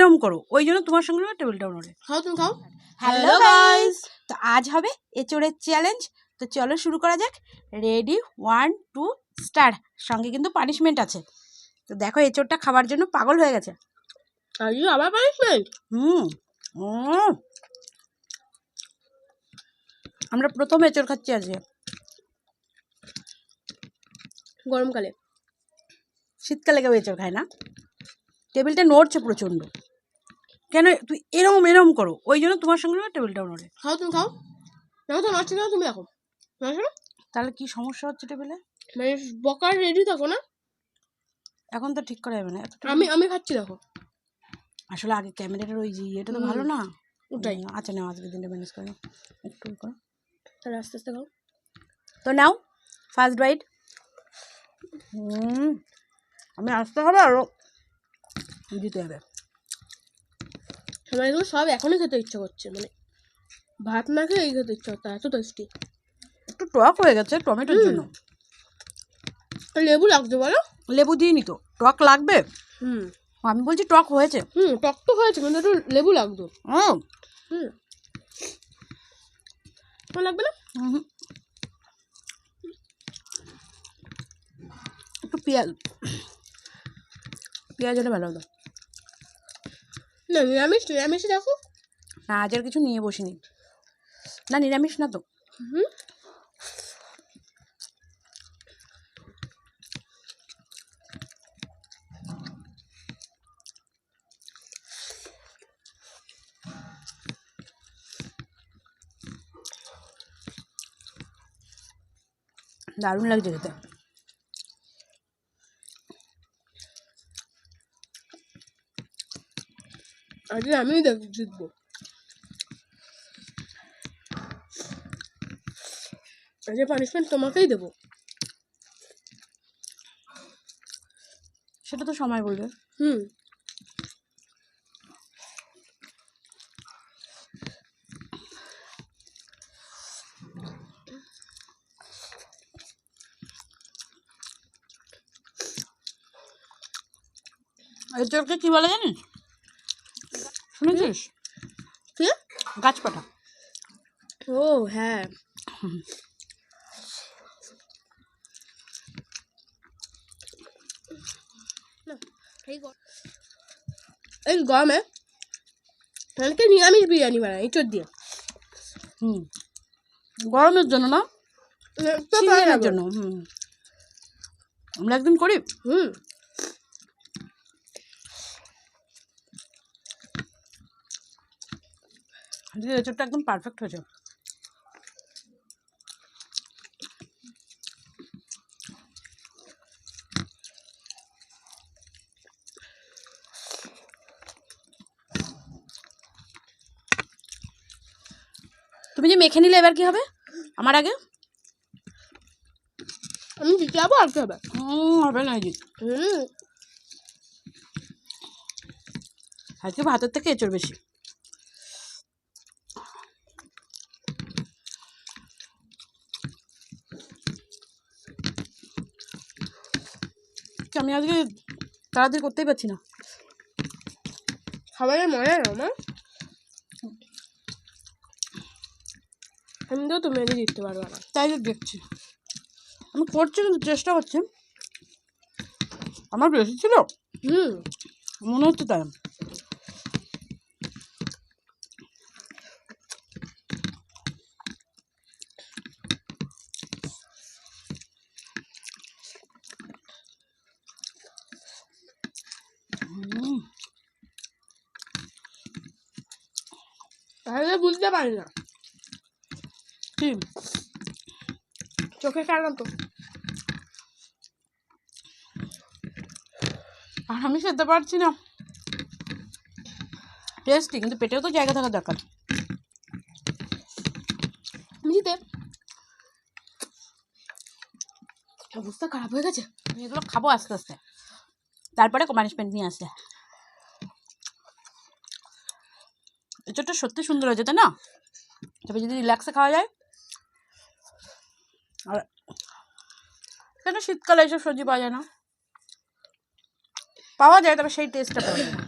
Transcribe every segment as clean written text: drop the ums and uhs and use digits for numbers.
এরম করো, ওই জন্য তোমার সঙ্গে টেবিলটা নড়ে। খাও তুমি খাও। হ্যালো গাইস, তো আজ হবে এঁচোড়ের চ্যালেঞ্জ। তো চলো শুরু করা যাক। Ready, 1 2 start. সঙ্গে কিন্তু পানিশমেন্ট আছে। তো দেখো এঁচোড়টা খাবার জন্য পাগল হয়ে গেছে। আজকে আবার পানিশমেন্ট? আমরা প্রথম এঁচোড় খাচ্ছি আজকে গরমকালে। শীতকালে কেউ এঁচোড় খায় না। টেবিলটা নড়ছে প্রচণ্ড। কেন তুই এরম করো, ওই জন্য তোমার সঙ্গে টেবিলটাও নড়ে। খাও তুমি খাও। দেখো তো মারছে না, তুমি দেখো। তাহলে কি সমস্যা হচ্ছে টেবিলে? মানে বকার রেডি থাকো না, এখন তো ঠিক করা যাবে না। আমি খাচ্ছি দেখো। আসলে আগে ক্যামেরাটার ওই যে এটা তো ভালো না, ওটাই। আচ্ছা নাও, আজকে দিনটা ম্যানেজ করে নাও, একটু করো। তাহলে আস্তে আস্তে খাও। তো নাও ফার্স্ট বাইট। আমি আসতে হবে আরও দিতে হবে। আমার এগুলো সব এখনই খেতে ইচ্ছা করছে, মানে ভাত না খেয়ে এই খেতে ইচ্ছা করতে, এত টেস্টি। একটু টক হয়ে গেছে টমেটোর জন্য। লেবু লাগছে বলো? লেবু দিইনি তো, টক লাগবে। আমি বলছি টক হয়েছে। টক তো হয়েছে, কিন্তু একটু লেবু লাগতো। লাগবে না? একটু পেঁয়াজ হলে ভালো হতো। না নিরামিষ দেখো না, আজ আর কিছু নিয়ে বসিনি। না নিরামিষ না তো। দারুণ লাগছে খেতে। আজকে আমিও জিতবো। আজকে পানিশমেন্ট তোমাকেই দেবো। সেটা তো সময় বলবে। এঁচোড়কে কি বলে জানিস? শুনেছিস? কি? গাছপাটা। ও হ্যাঁ। এই গরমে অনেকে নিরামিষ বিরিয়ানি বানায় এঁচোড় দিয়ে। গরমের জন্য না, সিজনের জন্য। আমরা একদিন করি। আজকে এঁচোড়টা একদম পারফেক্ট হয়েছে। তুমি যে মেখে নিলে এবার কি হবে আমার আগে? আমি দিতে যাবো আর কি হবে? হবে না জিত। আজকে ভাতের থেকে এঁচোড় বেশি। আমি আজকে তাড়াতাড়ি করতেই পারছি না। খাবারের মজা না মা। আমি তো তুমি আজকে জিততে পারবো না, তাই তো দেখছি। আমি করছি কিন্তু চেষ্টা করছি। আমার বেশি ছিল মনে হচ্ছে তাই। তাহলে বুঝতে পারি না কি চোখে কারণ তো। আর আমি খেতে পারছি না। টেস্টি, কিন্তু পেটেও তো জায়গা থাকা দরকার। জিতে অবস্থা খারাপ হয়ে গেছে। আমি এগুলো খাবো আস্তে আস্তে, তারপরে পানিশমেন্ট নিয়ে আসে। এঁচোড়টা সত্যি সুন্দর হয়েছে তাই না? তবে যদি রিল্যাক্সে খাওয়া যায়। আর কেন শীতকালে এইসব সবজি পাওয়া যায় না? পাওয়া যায়, তবে সেই টেস্টটা পাওয়া যায় না।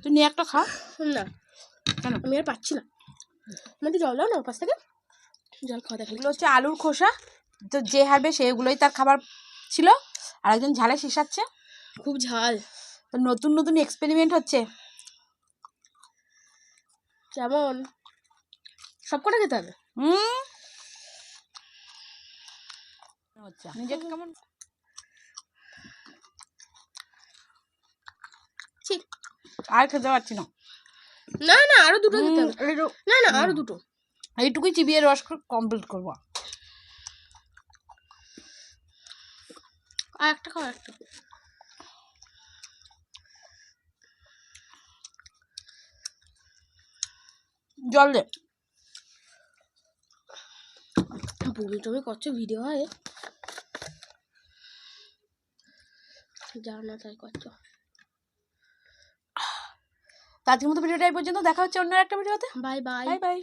তুই নিয়ে একটা খা। না কেন? আমি আর পাচ্ছি না। আমি একটু জল দাও না পাশ থেকে, জল খাওয়া দেখলে। এগুলো হচ্ছে আলুর খোসা, তো যে হারবে সেগুলোই তার খাবার ছিল। আর একজন ঝালে শিশাচ্ছে। খুব ঝাল। তো নতুন নতুন এক্সপেরিমেন্ট হচ্ছে। যেমন সব কটা খেতে হবে। নিজেকে কেমন ছি। আর খেতে পারছি না। না না আরো দুটো খেতে হবে। এইটু- না না আরো দুটো। এইটুকুই চিবিয়ে রস কমপ্লিট করবো। আর একটা খাও, একটা। জল দে। বমি টমি করছে, ভিডিও হয় যা না তাই করছো। তো আজকের মতো ভিডিওটা এই পর্যন্ত, দেখা হচ্ছে অন্য একটা ভিডিওতে। Bye bye. Bye bye.